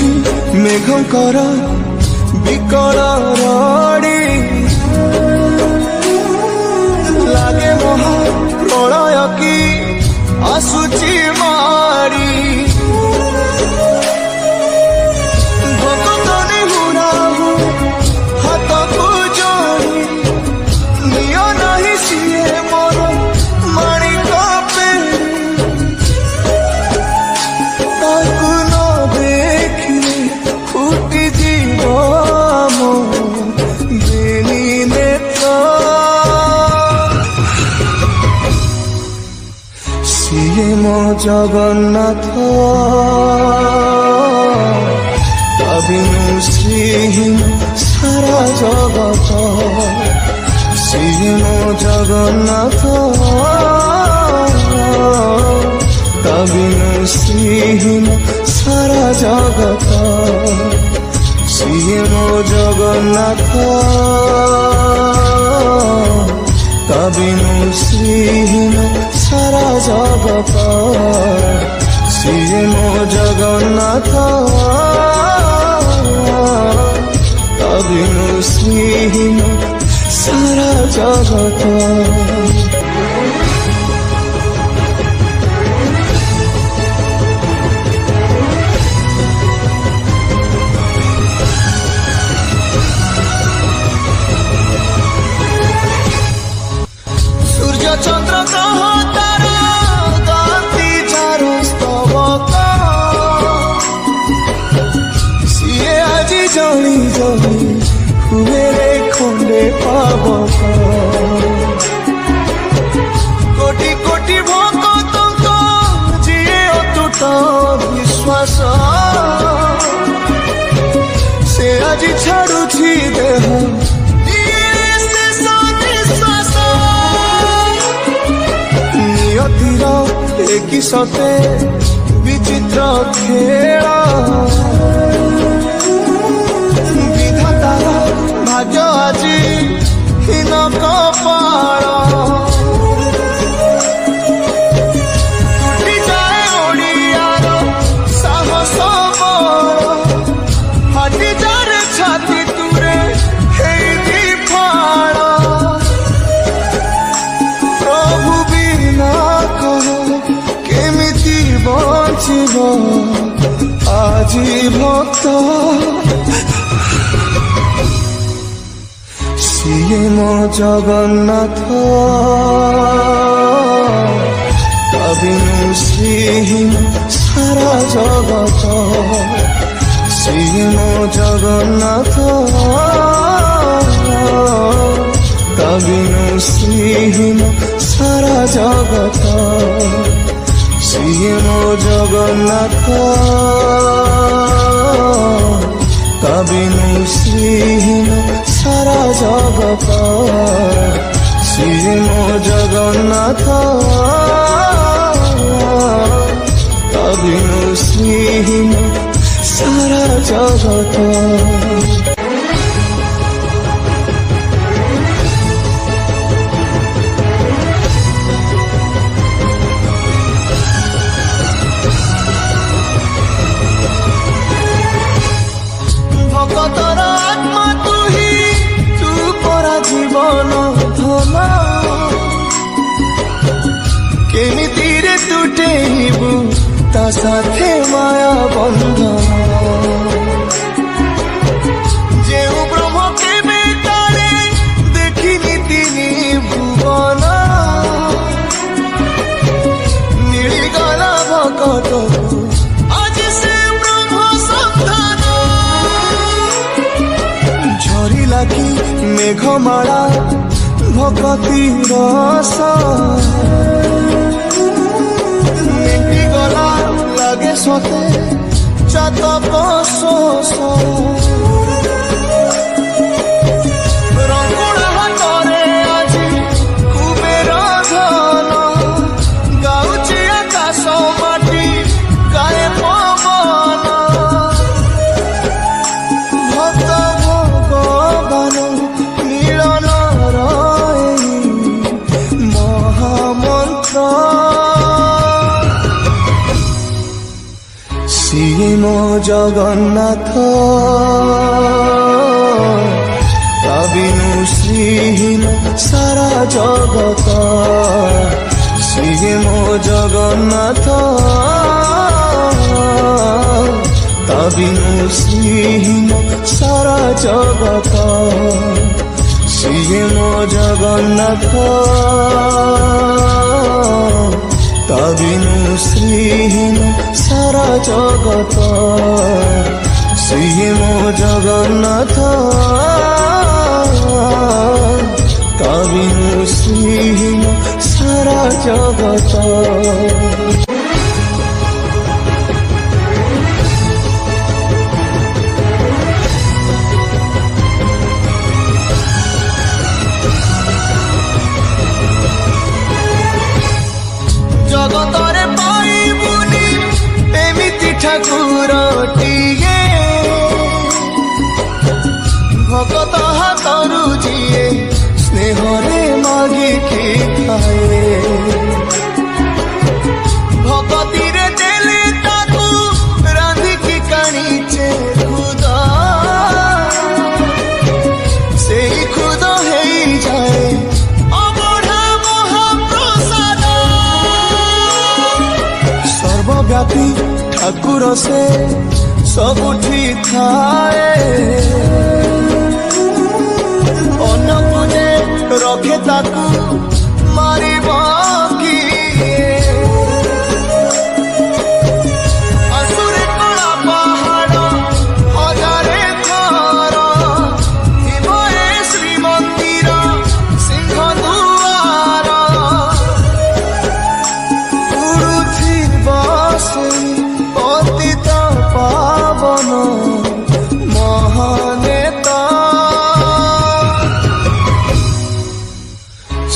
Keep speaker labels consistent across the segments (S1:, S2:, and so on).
S1: ଛୁଟି ମେଘଙ୍କର ବିକଳ ରଡ଼ି ଲାଗେ ମହା ପ୍ରଳୟ କି ଆସୁଛି ମାଡ଼ି ଭକ୍ତନି ହୁରାହୁ ହାତକୁ ଯୋଡ଼ି ନିଅ ନାହିଁ ସିଏ ମୋର ମାଣିକ ପେଡ଼ି ତାକୁ ନ ଦେଖିଲେ ଫୁଟି ଯିବ ମୋ ବେନି ନେତ୍ର ସିଏ ମୋ ଜଗନ୍ନାଥ ତା ବିନୁ ଶ୍ରୀହୀନ ସାରା ଜଗତ ସିଏ ମୋ ଜଗନ୍ନାଥ ତା ବିନୁ ଶ୍ରୀହୀନ ସାରା ଜଗତ ସିଏ ମୋ ଜଗନ୍ନାଥ ତା ବିନୁ ଶ୍ରୀହୀନ ସାରା ଜଗତ ସିଏ ମୋ ଜଗନ୍ନାଥ ତା ବିନୁ ଶ୍ରୀହୀନ ସାରା ଜଗତ চন্দ্র গ্রহ তারা গাতি যার স্তবক সিয়ে আজি জলি জলি হুয়ে রে খন্ডে পাবক কোটি কোটি ভক্তଙ୍କ যিয়ে অটুট বিশ্বাস সে আজি ছাড়ুছি দেহ কি সতে বিচিত্র খেল বিধাতার ভাগ্য আজি হীন কপাল টুটি যায় ওড়িয়ার সাহস বল ফাটি যারে ছাতি তুরে হেই বিফল প্রভু বিনা কহ কেমিতি বঞ্চিব আজি ভক্ত সিয়ে মো জগন্নাথ তা বিনু শ্রীহীন সারা জগত সিয়ে মো জগন্নাথ তা বিনু শ্রীহীন সারা জগত সিয়ে মো জগন্নাথ তা বিনু শ্রীহীন সারা জগত সিয়ে মো জগন্নাথ তা বিনু শ্রীহীন সারা জগত ভকতর আত্মা তুহি তু পরা জীবন ধন কেমিতি রে তুটেইবু তা সাথে মায়া বন্ধন যেউ ব্রহ্ম কেবে তারে দেখিনি তিনি ভুবন মিলিগলা ভকতকু আজি সে ব্রহ্ম সন্ধান ঝরিলা কি মেঘমালা ভকতি রস মেটি গলা লাগে সতে চাতক শোষ রঙ্গুড়া হাতরে আজি কুবের ধন গাউছি আকাশ মাটি গায়ে পবন ভক্ত ভগবান মিলন মহামন্ত্র ସିଏ ମୋ ଜଗନ୍ନାଥ ତା ବିନୁ ଶ୍ରୀହୀନ ସାରା ଜଗତ ସିଏ ମୋ ଜଗନ୍ନାଥ ତା ବିନୁ ଶ୍ରୀହୀନ ସାରା ଜଗତ ସିଏ ମୋ ଜଗନ୍ନାଥ ତା ବିନୁ ଶ୍ରୀହୀନ ସାରା ଜଗତ ସିଏ ମୋ ଜଗନ୍ନାଥ ତା ବିନୁ ଶ୍ରୀହୀନ ସାରା ଜଗତ। ଜଗତରେ ପାଇବୁନି ଏମିତି ଠାକୁରଟିଏ ଭଗତ ହାତରୁ ଯିଏ ସ୍ନେହରେ ମାଗିକି ଖାଏ ଭଗତିରେ ଦେଲେ ତାକୁ ରାନ୍ଧିକି କାଣିଛେ ଖୁଦ ସେଇ ଖୁଦ ହେଇଯାଏ ସର୍ବବ୍ୟାପୀ ଠାକୁର ସେ ସବୁଠି ଥାଏ ଅନ୍ୟକୁ ଯେ ରଖେ ତାକୁ ମାରିବ କିଏ ଆସୁରେ କଳା ପାହାଡ଼ ହଜାରେ ଥର ଥିବ ଏ ଶ୍ରୀମନ୍ଦିର ସିଂହ ଦୁଆର ଉଡୁଥିବ ସେଇ ପତିତ ପାବନ ମହାନେତା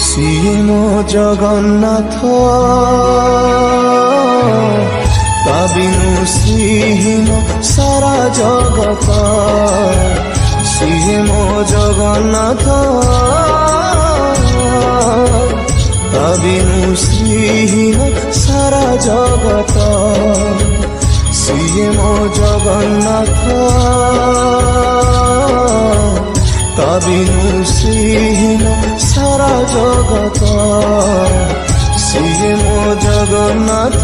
S1: ସିଏ ମୋ ଜଗନ୍ନାଥ ତା ବିନୁ ଶ୍ରୀହୀନ ସାରା ଜଗତ ସିଏ ମୋ ଜଗନ୍ନାଥ ତା ବିନୁ ଶ୍ରୀହୀନ ସାରା ଜଗତ ସିଏ ମୋ ଜଗନ୍ନାଥ ତା ବିନୁ ଶ୍ରୀହୀନ ସାରା ଜଗତ ସିଏ ମୋ ଜଗନ୍ନାଥ।